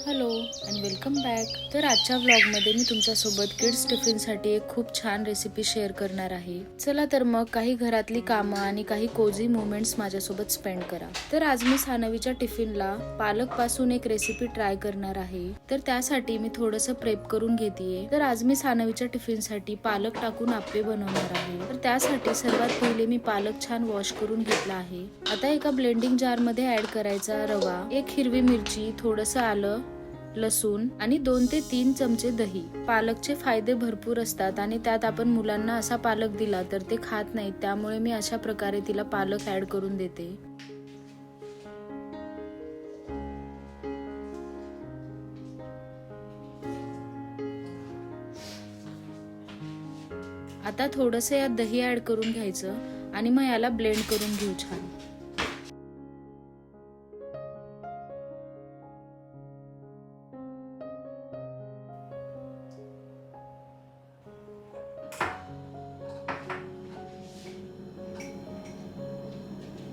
Hello and welcome back. तर आजच्या व्लॉगमध्ये मी तुमच्यासोबत किड्स टिफिनसाठी एक खूप छान रेसिपी शेअर करणार आहे. चला तर मग काही घरातली कामं आणि काही कोझी मोमेंट्स माझ्यासोबत स्पेंड करा. तर आज मी सानवीच्या टिफिनला पालक पासून एक रेसिपी ट्राय करणार आहे. तर त्यासाठी मी थोडंसं प्रेप करून घेतेय. तर आज मी सानवीच्या टिफिनसाठी पालक टाकून आप्पे बनवणार आहे. तर त्यासाठी सर्वात पहिले मी पालक छान वॉश करून घेतला आहे. आता एका ब्लेंडिंग जार मध्ये ऍड करायचा रवा, एक हिरवी मिरची, थोडंसं आलं, लसूण आणि 2 ते 3 चमचे दही. पालकचे फायदे भरपूर असतात आणि त्यात आपण मुलांना असा पालक दिला तर ते खात नाहीत, त्यामुळे मी अशा प्रकारे तिला पालक ऍड करून देते. आता थोडंसं यात दही ऍड करून घ्यायचं आणि मग याला ब्लेंड करून घेऊ छान.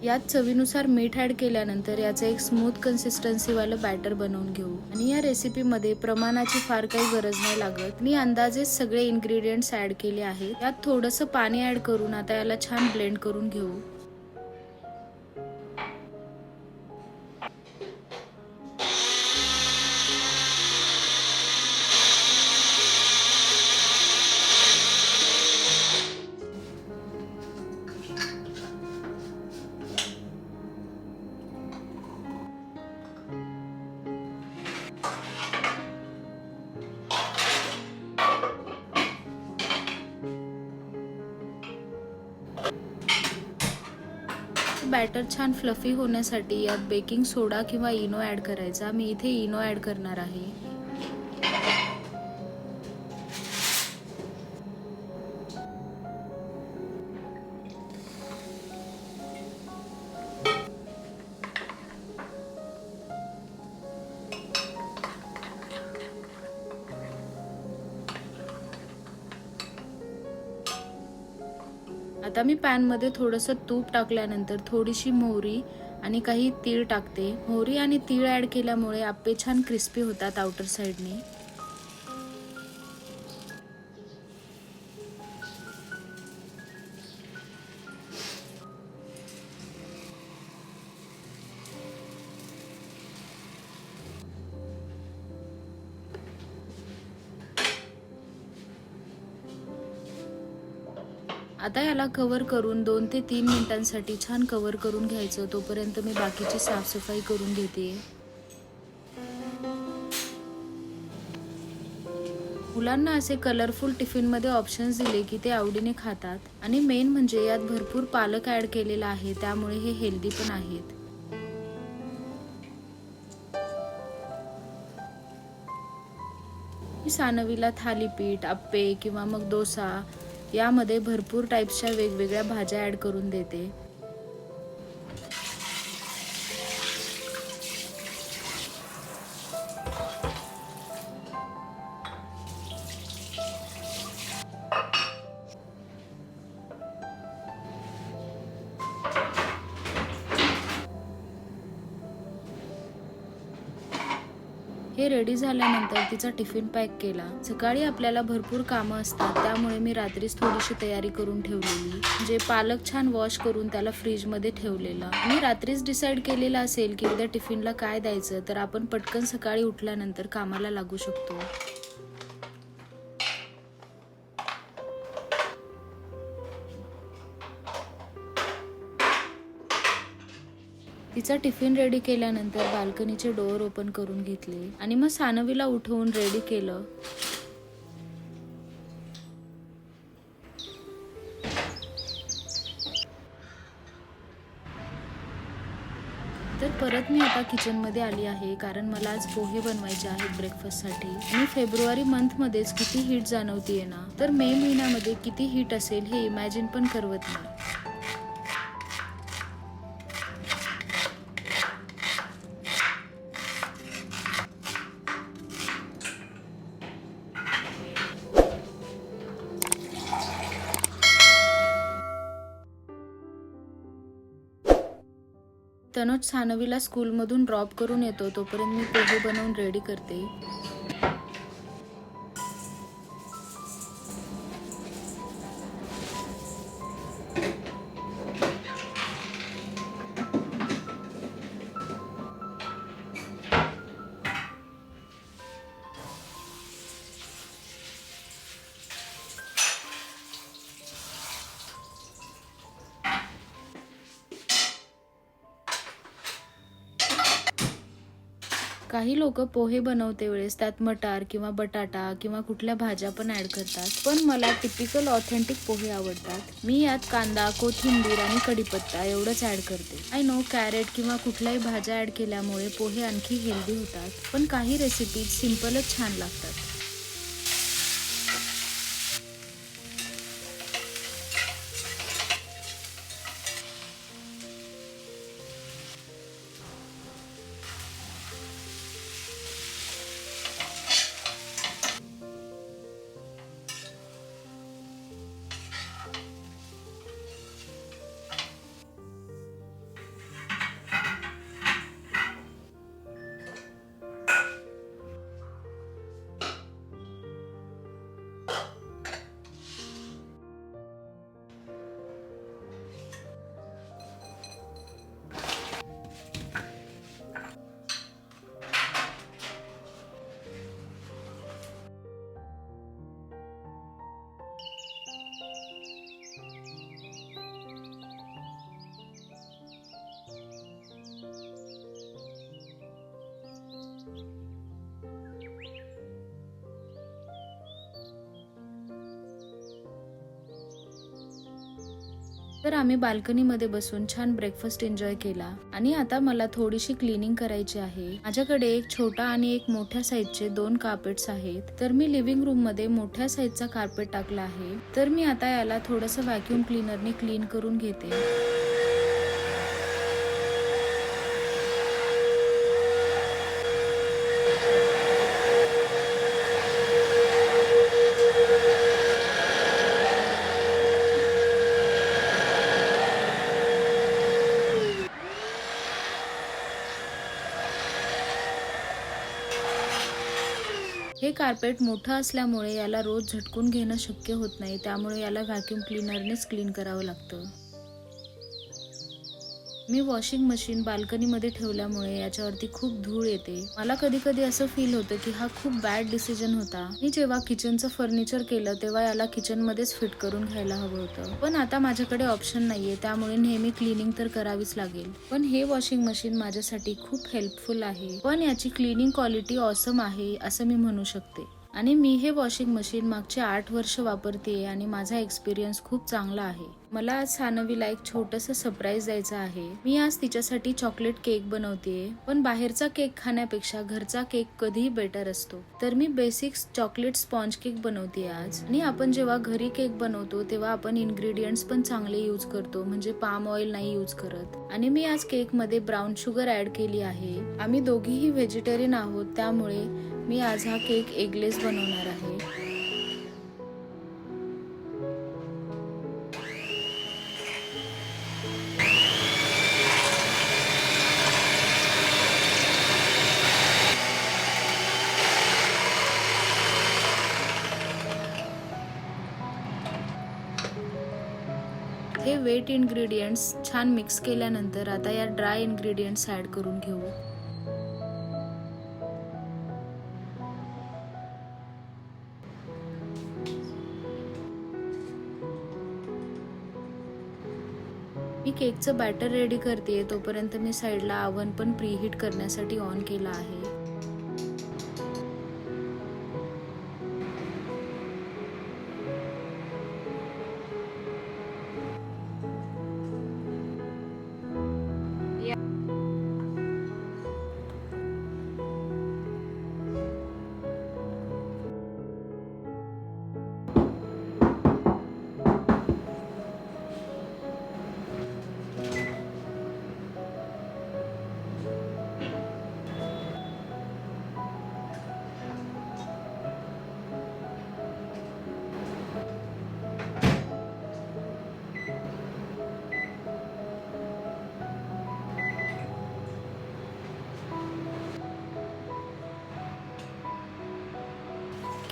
यात चवीनुसार मीठ ऍड केल्यानंतर याचं एक स्मूथ कन्सिस्टन्सी वालं बॅटर बनवून घेऊ. आणि या रेसिपीमध्ये प्रमाणाची फार काही गरज नाही लागत. मी अंदाजेच सगळे इन्ग्रेडियंट्स ऍड केले आहेत. यात थोडंसं पाणी ऍड करून आता याला छान ब्लेंड करून घेऊ. बॅटर छान फ्लफी होण्यासाठी यात बेकिंग सोडा किंवा इनो ऍड करायचा. मी इथे इनो ऍड करणार आहे. आता मी पॅन मध्ये थोडंसं तूप टाकल्यानंतर थोडीशी मोहरी आणि काही तीळ टाकते. मोहरी आणि तीळ ऍड केल्यामुळे आप्पे छान क्रिस्पी होतात आउटर साइडने. आता याला कव्हर करून 2 ते 3 मिनिटांसाठी छान कव्हर करून घ्यायचं. तोपर्यंत मी बाकीची साफसफाई करून घेते. मुलांना असे कलरफुल टिफिन मध्ये ऑप्शन्स दिले की ते आवडीने खातात. आणि मेन म्हणजे यात भरपूर पालक ऍड केलेला आहे, त्यामुळे हे हेल्दी पण आहेत. मी सानवीला थालीपीठ, आप्पे किंवा मग डोसा यामध्ये भरपूर टाईप्सच्या वेगवेगळ्या भाज्या ऍड करून देते. हे रेडी झाल्यानंतर तिचा टिफिन पॅक केला. सकाळी आपल्याला भरपूर कामं असतात, त्यामुळे मी रात्रीच थोडीशी तयारी करून ठेवलेली. म्हणजे पालक छान वॉश करून त्याला फ्रीज मध्ये ठेवलेला. मी रात्रीच डिसाईड केलेला असेल की उद्या टिफिनला काय द्यायचं, तर आपण पटकन सकाळी उठल्यानंतर कामाला लागू शकतो. तिचा टिफिन रेडी केल्यानंतर बाल्कनीचे डोअर ओपन करून घेतले आणि मग सानवीला उठवून रेडी केलं. तर परत मी आता किचन मध्ये आली आहे, कारण मला आज पोहे बनवायचे आहेत ब्रेकफास्टसाठी. आणि फेब्रुवारी मंथ मध्येच किती हीट जाणवतीये ना, तर मे महिन्यामध्ये किती हीट असेल हे इमॅजिन पण करवत नाही. तनुज सानवीला स्कूलमधून ड्रॉप करून येतो तोपर्यंत मी पोहे बनवून रेडी करते. काही लोक पोहे बनवते वेळेस त्यात मटार किंवा बटाटा किंवा कुठल्या भाज्या पण ऍड करतात, पण मला टिपिकल ऑथेंटिक पोहे आवडतात. मी यात कांदा, कोथिंबीर आणि कढीपत्ता एवढंच ऍड करते. आय नो कॅरेट किंवा कुठल्याही भाज्या ऍड केल्यामुळे पोहे आणखी हेल्दी होतात, पण काही रेसिपीज सिंपलच छान लागतात. तर आम्ही बाल्कनीमध्ये बसून छान ब्रेकफास्ट एन्जॉय केला आणि आता मला थोडीशी क्लिनिंग करायची आहे. माझ्याकडे एक छोटा आणि एक मोठ्या साईजचे 2 कार्पेट्स आहेत. तर मी लिव्हिंग रूम मध्ये मोठ्या साईजचा कार्पेट टाकला आहे. तर मी आता याला थोडंसं व्हॅक्यूम क्लीनरने क्लीन करून घेते. हे कार्पेट मोठं असल्यामुळे याला रोज झटकून घेणं शक्य होत नाही, त्यामुळे याला व्हॅक्यूम क्लीनरनेच क्लीन करावं लागतं. मी वॉशिंग मशीन बाल्कनीमध्ये ठेवल्यामुळे याच्यावरती खूप धूळ येते. मला कधी कधी असं फील होतं की हा खूप बॅड डिसिजन होता. मी जेव्हा किचनचं फर्निचर केलं तेव्हा याला किचन मध्येच फिट करून घ्यायला हवं होतं, पण आता माझ्याकडे ऑप्शन नाहीये, त्यामुळे नेहमी क्लिनिंग तर करावीच लागेल. पण हे वॉशिंग मशीन माझ्यासाठी खूप हेल्पफुल आहे, पण याची क्लिनिंग क्वालिटी ऑसम आहे असं मी म्हणू शकते. आणि मी हे वॉशिंग मशीन मागचे 8 वर्ष वापरते आणि माझा एक्सपिरियन्स खूप चांगला आहे. मला आज सानवीला एक छोटंसं सरप्राईज द्यायचं आहे. मी आज तिच्यासाठी चॉकलेट केक बनवतेय, पण बाहेरचा केक खाण्यापेक्षा घरचा केक कधीही बेटर असतो. तर मी बेसिक चॉकलेट स्पॉन्ज केक बनवतेय आज. आणि आपण जेव्हा घरी केक बनवतो तेव्हा आपण इन्ग्रेडियंट्स पण चांगले यूज करतो, म्हणजे पाम ऑइल नाही यूज करत. आणि मी आज केक मध्ये ब्राऊन शुगर ऍड केली आहे. आम्ही दोघीही व्हेजिटेरियन आहोत, त्यामुळे मी आज हा केक एगलेस बनवणार आहे. हे वेट इन्ग्रेडियंट्स छान मिक्स केल्यानंतर आता या ड्राय इन्ग्रेडियंट्स ऍड करून घेऊ. मी केकचं बॅटर रेडी करते, तोपर्यंत मी साईडला ओव्हन पण प्रीहीट करण्यासाठी ऑन केला आहे.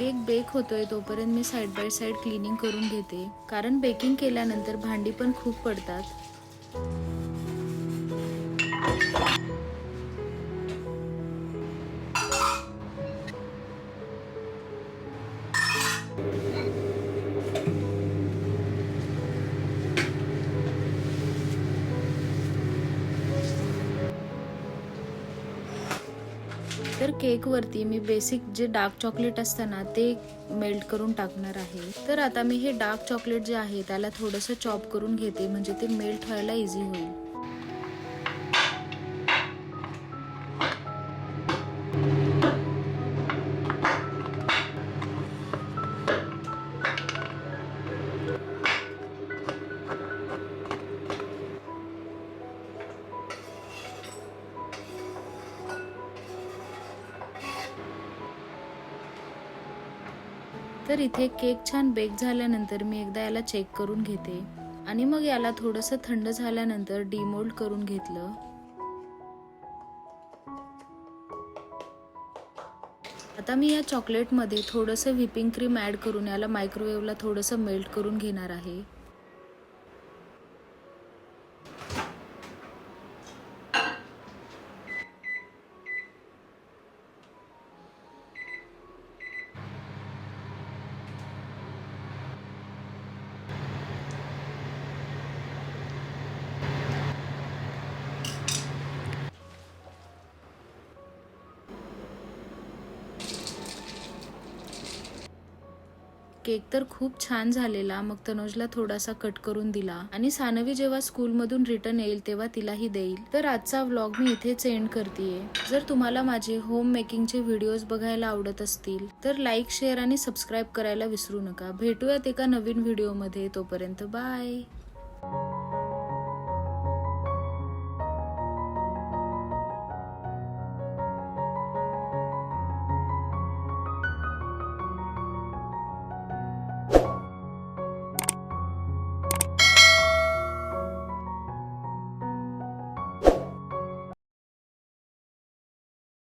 केक बेक होतोय तोपर्यंत मी साइड बाय साइड क्लिनिंग करून घेते, कारण बेकिंग केल्यानंतर भांडी पण खूप पडतात. तर केक वरती मी बेसिक जे डार्क चॉकलेट असतं ना ते मेल्ट करून टाकणार आहे. तर आता मी हे डार्क चॉकलेट जे आहे त्याला थोडंसं चॉप करून घेते, म्हणजे ते मेल्ट व्हायला इझी होईल. तर इथे केक छान बेक झाल्यानंतर मी एकदा याला चेक करून घेते आणि मग याला थोडंसं थंड झाल्यानंतर डिमोल्ड करून घेतलं. आता मी या चॉकलेटमध्ये थोडंसं व्हिपिंग क्रीम ॲड करून याला मायक्रोवेव्हला थोडंसं मेल्ट करून घेणार आहे. केक तर खूप छान झालेला. मग तनुजला थोडासा कट करून दिला आणि सानवी जेव्हा स्कूलमधून रिटर्न येईल तेव्हा तिलाही देईल. तर आजचा व्लॉग मी इथेच एंड करतेय. जर तुम्हाला माझे होम मेकिंगचे व्हिडिओज बघायला आवडत असतील तर लाईक, शेअर आणि सबस्क्राईब करायला विसरू नका. भेटूयात एका नवीन व्हिडिओमध्ये. तोपर्यंत बाय.